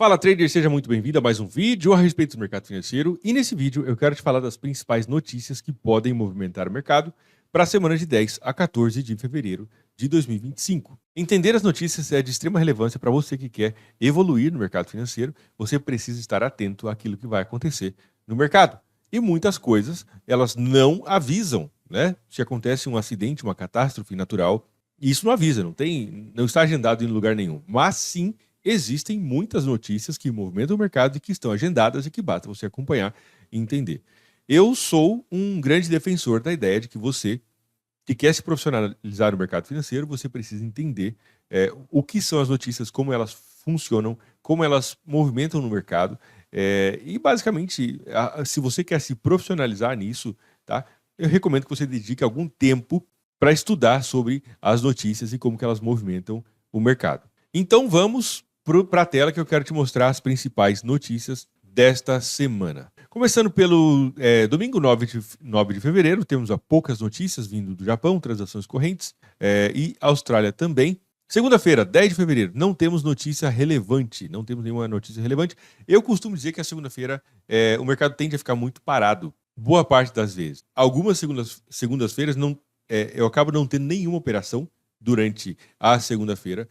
Fala trader, seja muito bem-vindo a mais um vídeo a respeito do mercado financeiro e nesse vídeo eu quero te falar das principais notícias que podem movimentar o mercado para a semana de 10 a 14 de fevereiro de 2025. Entender as notícias é de extrema relevância para você que quer evoluir no mercado financeiro, você precisa estar atento àquilo que vai acontecer no mercado. E muitas coisas, elas não avisam, né? Se acontece um acidente, uma catástrofe natural, isso não avisa, não está agendado em lugar nenhum, mas sim existem muitas notícias que movimentam o mercado e que estão agendadas e que basta você acompanhar e entender. Eu sou um grande defensor da ideia de que você que quer se profissionalizar no mercado financeiro, você precisa entender o que são as notícias, como elas funcionam, como elas movimentam no mercado. E basicamente, se você quer se profissionalizar nisso, tá? Eu recomendo que você dedique algum tempo para estudar sobre as notícias e como que elas movimentam o mercado. Então vamos para a tela que eu quero te mostrar as principais notícias desta semana. Começando pelo domingo 9 de fevereiro, temos poucas notícias vindo do Japão, transações correntes, e Austrália também. Segunda-feira, 10 de fevereiro, não temos notícia relevante, não temos nenhuma notícia relevante. Eu costumo dizer que a segunda-feira o mercado tende a ficar muito parado, boa parte das vezes. Algumas segundas-feiras eu acabo não tendo nenhuma operação durante a segunda-feira.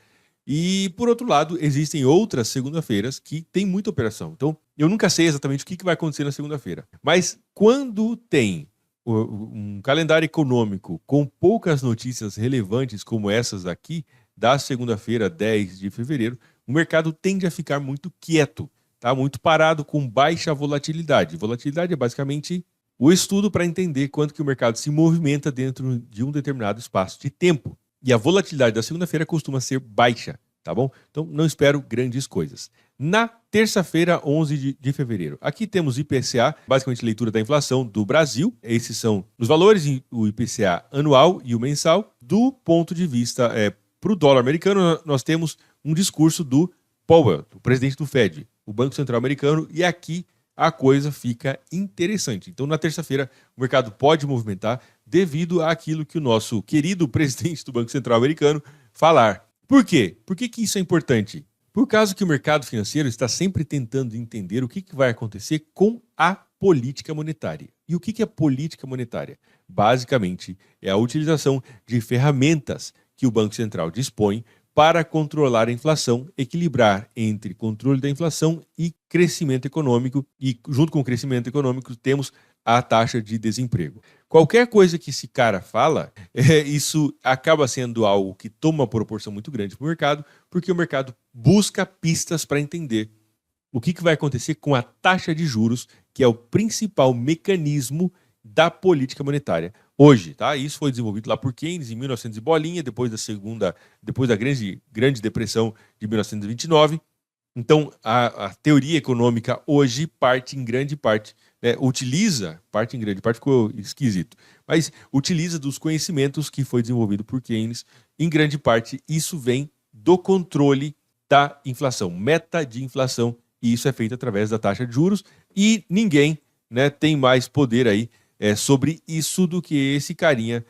E, por outro lado, existem outras segunda-feiras que tem muita operação. Então, eu nunca sei exatamente o que vai acontecer na segunda-feira. Mas quando tem um calendário econômico com poucas notícias relevantes como essas aqui, da segunda-feira, 10 de fevereiro, o mercado tende a ficar muito quieto, tá? Muito parado, com baixa volatilidade. Volatilidade é basicamente o estudo para entender quanto que o mercado se movimenta dentro de um determinado espaço de tempo. E a volatilidade da segunda-feira costuma ser baixa, tá bom? Então não espero grandes coisas. Na terça-feira, 11 de fevereiro, aqui temos IPCA, basicamente leitura da inflação do Brasil. Esses são os valores, o IPCA anual e o mensal. Do ponto de vista para o dólar americano, nós temos um discurso do Powell, o presidente do Fed, o Banco Central Americano, e aqui a coisa fica interessante. Então, na terça-feira, o mercado pode movimentar devido àquilo que o nosso querido presidente do Banco Central Americano falar. Por quê? Por que isso é importante? Por causa que o mercado financeiro está sempre tentando entender o que vai acontecer com a política monetária. E o que é política monetária? Basicamente, é a utilização de ferramentas que o Banco Central dispõe para controlar a inflação, equilibrar entre controle da inflação e crescimento econômico, e junto com o crescimento econômico temos a taxa de desemprego. Qualquer coisa que esse cara fala, isso acaba sendo algo que toma uma proporção muito grande para o mercado, porque o mercado busca pistas para entender o que vai acontecer com a taxa de juros, que é o principal mecanismo da política monetária hoje, tá? Isso foi desenvolvido lá por Keynes em 1900 e bolinha, depois da grande depressão de 1929. Então, a teoria econômica hoje parte em grande parte, ficou esquisito, mas utiliza dos conhecimentos que foi desenvolvido por Keynes. Em grande parte, isso vem do controle da inflação, meta de inflação, e isso é feito através da taxa de juros, e ninguém, tem mais poder aí sobre isso do que esse carinha,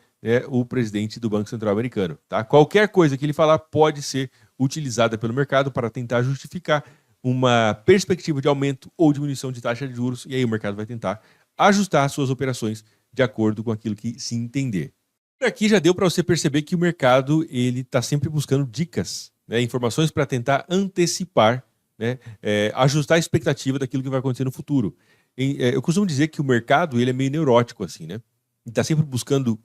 o presidente do Banco Central Americano. Tá? Qualquer coisa que ele falar pode ser utilizada pelo mercado para tentar justificar uma perspectiva de aumento ou diminuição de taxa de juros, e aí o mercado vai tentar ajustar as suas operações de acordo com aquilo que se entender. Por aqui já deu para você perceber que o mercado está sempre buscando dicas, informações para tentar antecipar, ajustar a expectativa daquilo que vai acontecer no futuro. Eu costumo dizer que o mercado ele é meio neurótico, assim, né? Ele está sempre buscando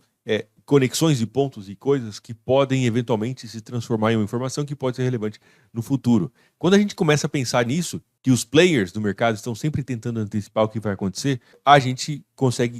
conexões de pontos e coisas que podem eventualmente se transformar em uma informação que pode ser relevante no futuro. Quando a gente começa a pensar nisso, que os players do mercado estão sempre tentando antecipar o que vai acontecer, a gente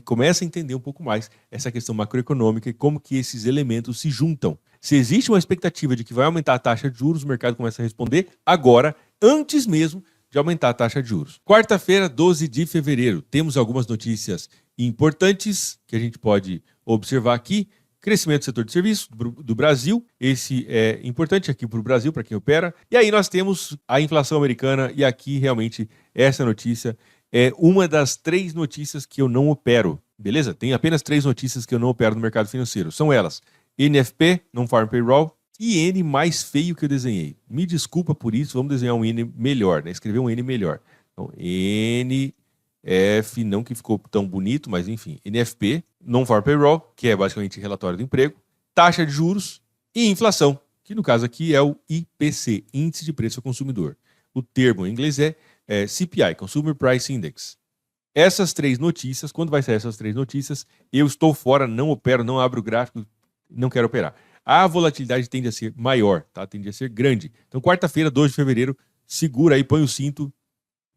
começa a entender um pouco mais essa questão macroeconômica e como que esses elementos se juntam. Se existe uma expectativa de que vai aumentar a taxa de juros, o mercado começa a responder agora, antes mesmo de aumentar a taxa de juros. Quarta-feira, 12 de fevereiro, temos algumas notícias importantes que a gente pode observar aqui. Crescimento do setor de serviços do Brasil, esse é importante aqui para o Brasil, para quem opera. E aí nós temos a inflação americana, e aqui realmente essa notícia é uma das 3 notícias que eu não opero, beleza? Tem apenas 3 notícias que eu não opero no mercado financeiro. São elas: NFP, Non-Farm Payroll, N mais feio que eu desenhei. Me desculpa por isso, vamos desenhar um N melhor, né? Escrever um N melhor. Então, NF, não que ficou tão bonito, mas enfim, NFP, Non-Farm Payroll, que é basicamente relatório do emprego, taxa de juros e inflação, que no caso aqui é o IPC, Índice de Preço ao Consumidor. O termo em inglês é CPI, Consumer Price Index. Essas três notícias, quando vai sair essas três notícias, eu estou fora, não opero, não abro o gráfico, não quero operar. A volatilidade tende a ser maior, tá? Tende a ser grande. Então, quarta-feira, 2 de fevereiro, segura aí, põe o cinto,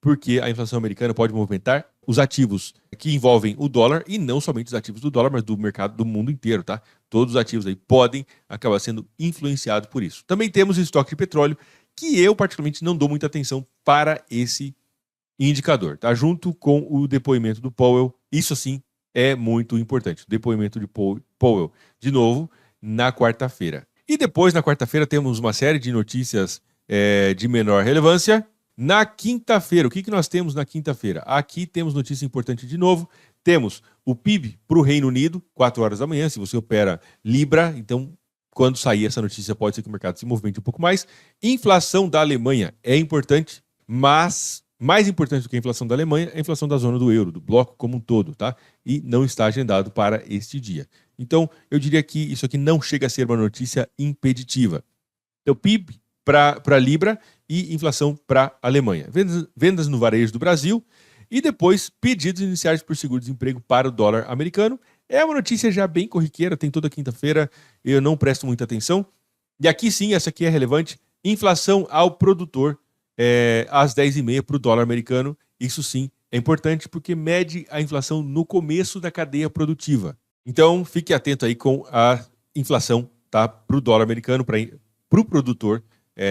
porque a inflação americana pode movimentar os ativos que envolvem o dólar, e não somente os ativos do dólar, mas do mercado do mundo inteiro, tá? Todos os ativos aí podem acabar sendo influenciados por isso. Também temos o estoque de petróleo, que eu particularmente não dou muita atenção para esse indicador, tá? Junto com o depoimento do Powell, isso assim é muito importante. O depoimento de Powell, de novo, na quarta-feira. E depois, na quarta-feira, temos uma série de notícias de menor relevância. Na quinta-feira, o que nós temos na quinta-feira? Aqui temos notícia importante de novo. Temos o PIB para o Reino Unido, 4 horas da manhã, se você opera Libra. Então, quando sair essa notícia, pode ser que o mercado se movimente um pouco mais. Inflação da Alemanha é importante, mas mais importante do que a inflação da Alemanha é a inflação da zona do euro, do bloco como um todo, tá? E não está agendado para este dia. Então, eu diria que isso aqui não chega a ser uma notícia impeditiva. Então, PIB para Libra e inflação para Alemanha. Vendas no varejo do Brasil e depois pedidos iniciais por seguro-desemprego para o dólar americano. É uma notícia já bem corriqueira, tem toda quinta-feira, eu não presto muita atenção. E aqui sim, essa aqui é relevante, inflação ao produtor às 10h30 para o dólar americano. Isso sim é importante porque mede a inflação no começo da cadeia produtiva. Então, fique atento aí com a inflação, tá, para o dólar americano, para o produtor,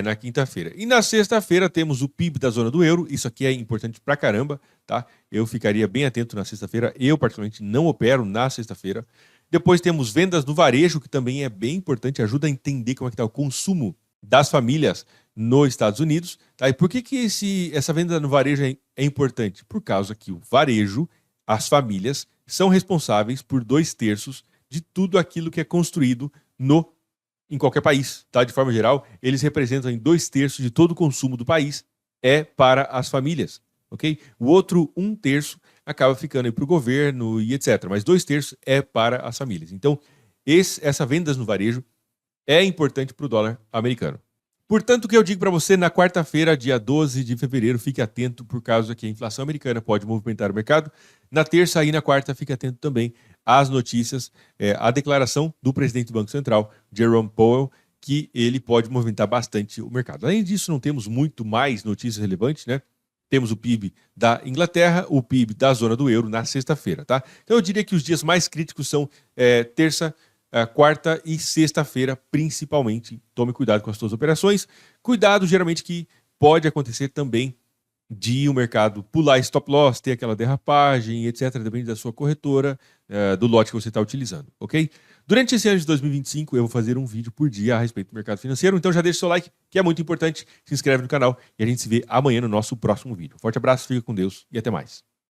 na quinta-feira. E na sexta-feira temos o PIB da zona do euro. Isso aqui é importante pra caramba, tá? Eu ficaria bem atento na sexta-feira. Eu, particularmente, não opero na sexta-feira. Depois temos vendas no varejo, que também é bem importante, ajuda a entender como é que está o consumo das famílias nos Estados Unidos. Tá? E por que essa venda no varejo é importante? Por causa que o varejo, as famílias, são responsáveis por 2/3 de tudo aquilo que é construído em qualquer país, tá? De forma geral, eles representam 2/3 de todo o consumo do país para as famílias, ok? O outro 1/3 acaba ficando para o governo e etc. Mas 2/3 é para as famílias. Então, essa vendas no varejo é importante para o dólar americano. Portanto, o que eu digo para você na quarta-feira, dia 12 de fevereiro, fique atento por causa que a inflação americana pode movimentar o mercado. Na terça e na quarta, fique atento também às notícias, a declaração do presidente do Banco Central, Jerome Powell, que ele pode movimentar bastante o mercado. Além disso, não temos muito mais notícias relevantes, né? Temos o PIB da Inglaterra, o PIB da zona do euro na sexta-feira, tá? Então eu diria que os dias mais críticos são terça, quarta e sexta-feira, principalmente. Tome cuidado com as suas operações. Cuidado, geralmente, que pode acontecer também de o mercado pular stop loss, ter aquela derrapagem, etc. Depende da sua corretora, do lote que você está utilizando, ok? Durante esse ano de 2025, eu vou fazer um vídeo por dia a respeito do mercado financeiro. Então já deixa o seu like, que é muito importante. Se inscreve no canal e a gente se vê amanhã no nosso próximo vídeo. Forte abraço, fica com Deus e até mais.